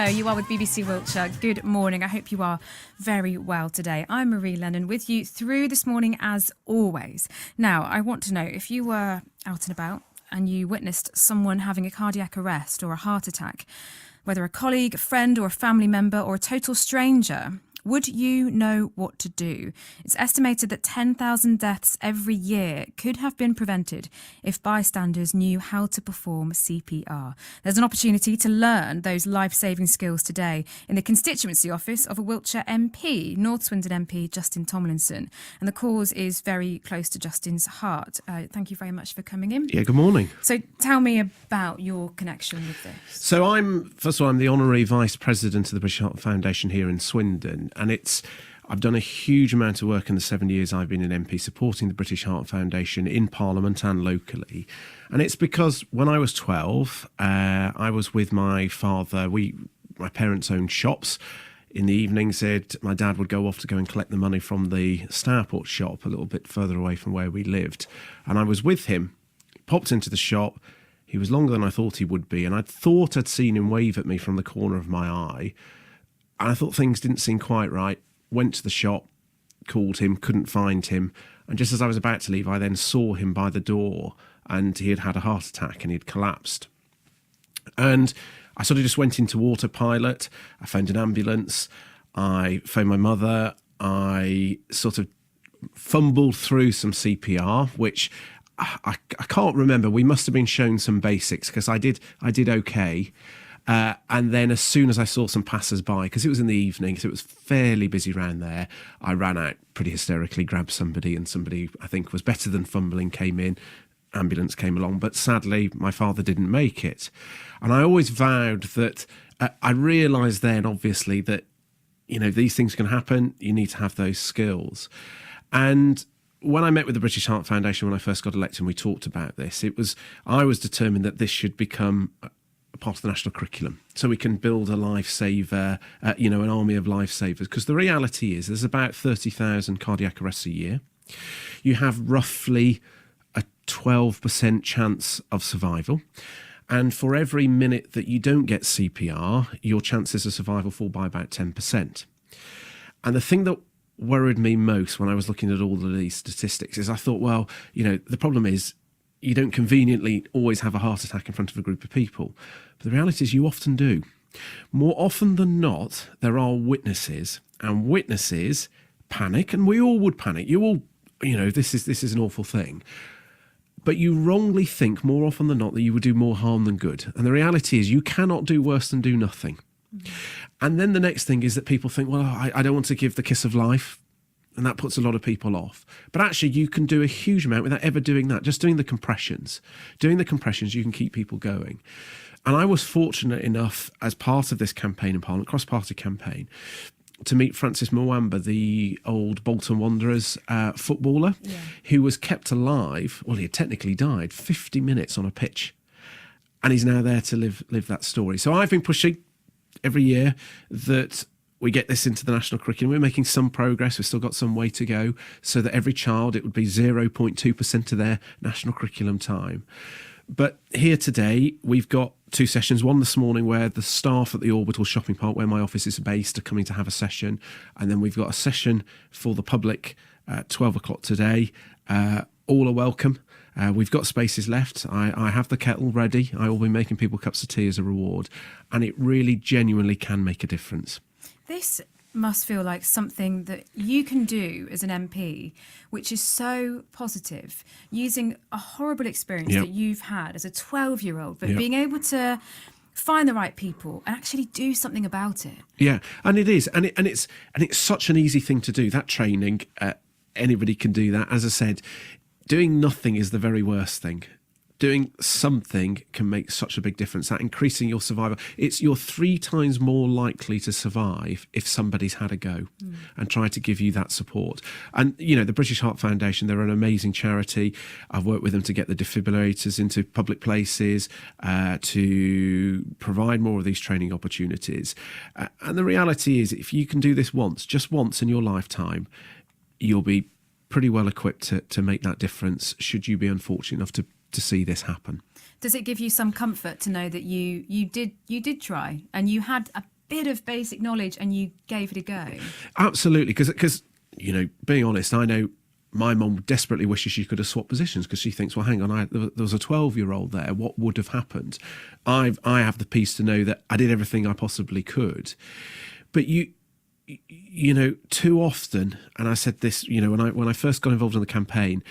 Hello, you are with BBC Wiltshire. Good morning. I hope you are very well today. I'm Marie Lennon with you through this morning as always. Now, I want to know if you were out and about and you witnessed someone having a cardiac arrest or a heart attack, whether a colleague, a friend or a family member or a total stranger, would you know what to do? It's estimated that 10,000 deaths every year could have been prevented if bystanders knew how to perform CPR. There's an opportunity to learn those life-saving skills today in the constituency office of a Wiltshire MP, North Swindon MP Justin Tomlinson. And the cause is very close to Justin's heart. Thank you very much for coming in. Yeah, good morning. So tell me about your connection with this. So I'm the honorary vice president of the British Heart Foundation here in Swindon. And I've done a huge amount of work in the 7 years I've been an MP supporting the British Heart Foundation in Parliament and locally. And it's because when I was 12, I was with my father. My parents owned shops. In the evenings, my dad would go off to go and collect the money from the Starport shop a little bit further away from where we lived. And I was with him, popped into the shop. He was longer than I thought he would be. And I thought I'd seen him wave at me from the corner of my eye. And I thought things didn't seem quite right. Went to the shop, called him, couldn't find him. And just as I was about to leave, I then saw him by the door and he had had a heart attack and he'd collapsed. And I sort of just went into autopilot. I phoned an ambulance. I phoned my mother. I sort of fumbled through some CPR, which I can't remember. We must have been shown some basics because I did okay. And then as soon as I saw some passers-by, because it was in the evening, so it was fairly busy around there, I ran out pretty hysterically, grabbed somebody, and somebody I think was better than fumbling came in. Ambulance came along, but sadly my father didn't make it. And I always vowed that I realised then, obviously, that, you know, these things can happen. You need to have those skills. And when I met with the British Heart Foundation when I first got elected and we talked about this, I was determined that this should become part of the national curriculum, so we can build a lifesaver, an army of lifesavers. Because the reality is there's about 30,000 cardiac arrests a year. You have roughly a 12% chance of survival. And for every minute that you don't get CPR, your chances of survival fall by about 10%. And the thing that worried me most when I was looking at all of these statistics is I thought, well, the problem is you don't conveniently always have a heart attack in front of a group of people. But the reality is you often do. More often than not, there are witnesses, and witnesses panic, and we all would panic. You all, this is an awful thing. But you wrongly think more often than not that you would do more harm than good. And the reality is you cannot do worse than do nothing. Mm-hmm. And then the next thing is that people think, well, I don't want to give the kiss of life. And that puts a lot of people off. But actually, you can do a huge amount without ever doing that. Just doing the compressions. Doing the compressions, you can keep people going. And I was fortunate enough, as part of this campaign in Parliament, cross-party campaign, to meet Francis Mwamba, the old Bolton Wanderers footballer, who was kept alive. Well, he had technically died 50 minutes on a pitch. And he's now there to live that story. So I've been pushing every year that we get this into the national curriculum. We're making some progress. We've still got some way to go, so that every child, it would be 0.2% of their national curriculum time. But here today, we've got two sessions. One this morning where the staff at the Orbital Shopping Park, where my office is based, are coming to have a session. And then we've got a session for the public at 12 o'clock today. All are welcome. We've got spaces left. I have the kettle ready. I will be making people cups of tea as a reward. And it really genuinely can make a difference. This must feel like something that you can do as an MP, which is so positive, using a horrible experience that you've had as a 12-year-old, but being able to find the right people and actually do something about it. Yeah, and it is, and it's such an easy thing to do. That training, anybody can do that. As I said, doing nothing is the very worst thing. Doing something can make such a big difference. That increasing your survival. You're 3 times more likely to survive if somebody's had a go and try to give you that support. And, the British Heart Foundation, they're an amazing charity. I've worked with them to get the defibrillators into public places, to provide more of these training opportunities. And the reality is, if you can do this just once in your lifetime, you'll be pretty well equipped to make that difference should you be unfortunate enough to see this happen. Does it give you some comfort to know that you did try and you had bit of basic knowledge and you gave it a go. Absolutely, because being honest, I know my mum desperately wishes she could have swapped positions because she thinks, well, hang on, there was a 12-year-old there. What would have happened? I have the peace to know that I did everything I possibly could. But too often, and I said this, when I first got involved in the campaign,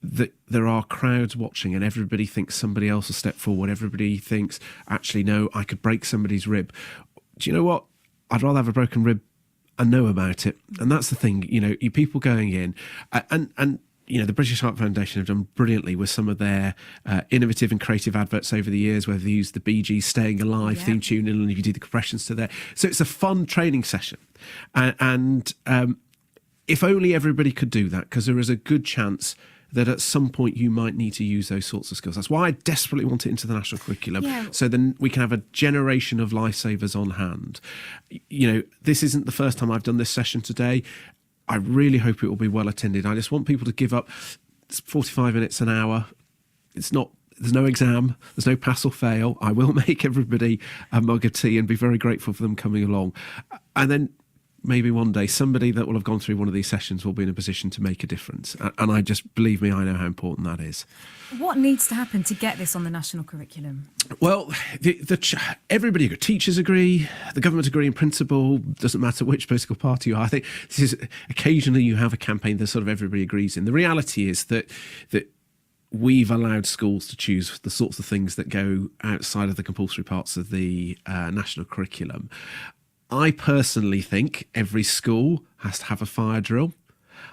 that there are crowds watching and everybody thinks somebody else will step forward. Everybody thinks, actually, no, I could break somebody's rib. Do you know what? I'd rather have a broken rib and know about it. And that's the thing, you people going in and the British Heart Foundation have done brilliantly with some of their innovative and creative adverts over the years, where they use the Bee Gees Staying Alive theme tune and you do the compressions to there. So it's a fun training session. And if only everybody could do that, because there is a good chance that at some point you might need to use those sorts of skills. That's why I desperately want it into the national curriculum, so then we can have a generation of lifesavers on hand. This isn't the first time I've done this session today. I really hope it will be well attended. I just want people to give up. It's 45 minutes, an hour. There's no exam. There's no pass or fail. I will make everybody a mug of tea and be very grateful for them coming along. And then maybe one day somebody that will have gone through one of these sessions will be in a position to make a difference. And I just, believe me, I know how important that is. What needs to happen to get this on the national curriculum? Well, everybody agrees. Teachers agree, the government agree in principle. Doesn't matter which political party you are. I think this is occasionally you have a campaign that sort of everybody agrees in. The reality is that we've allowed schools to choose the sorts of things that go outside of the compulsory parts of the national curriculum. I personally think every school has to have a fire drill.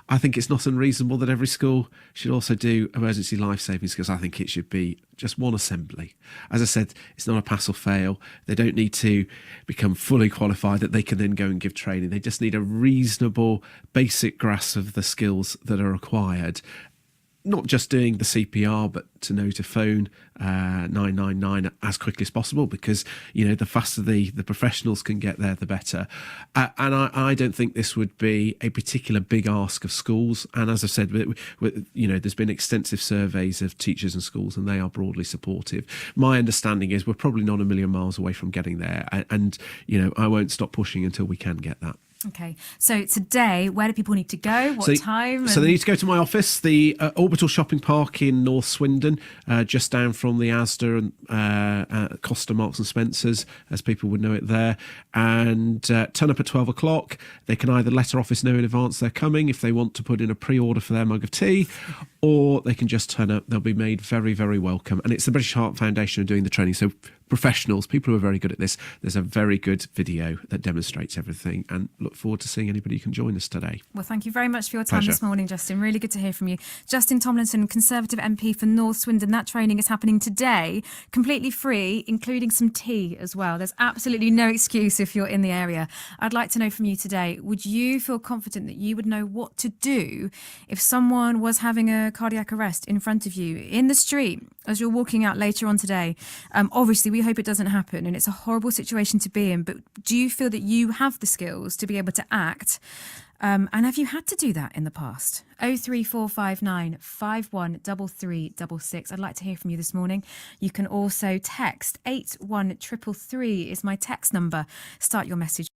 I think it's not unreasonable that every school should also do emergency life-saving skills. I think it should be just one assembly. As I said, it's not a pass or fail. They don't need to become fully qualified that they can then go and give training. They just need a reasonable basic grasp of the skills that are required. Not just doing the CPR, but to know to phone 999 as quickly as possible, because the faster the professionals can get there, the better. And I don't think this would be a particular big ask of schools. And as I said, there's been extensive surveys of teachers and schools, and they are broadly supportive. My understanding is we're probably not a million miles away from getting there, and I won't stop pushing until we can get that. Okay, so today, where do people need to go? What time? So they need to go to my office, the Orbital Shopping Park in North Swindon, just down from the Asda and Costa, Marks and Spencer's, as people would know it there, and turn up at 12 o'clock. They can either let our office know in advance they're coming if they want to put in a pre-order for their mug of tea, or they can just turn up. They'll be made very, very welcome. And it's the British Heart Foundation who are doing the training, so professionals, people who are very good at this. There's a very good video that demonstrates everything, and look forward to seeing anybody who can join us today. Well, thank you very much for your time Pleasure. This morning, Justin. Really good to hear from you. Justin Tomlinson, Conservative MP for North Swindon. That training is happening today, completely free, including some tea as well. There's absolutely no excuse if you're in the area. I'd like to know from you today, would you feel confident that you would know what to do if someone was having a cardiac arrest in front of you in the street as you're walking out later on today? Obviously, we hope it doesn't happen, and it's a horrible situation to be in, but do you feel that you have the skills to be able to act? And have you had to do that in the past? 03459 513366. I'd like to hear from you this morning. You can also text 81333 is my text number. Start your message.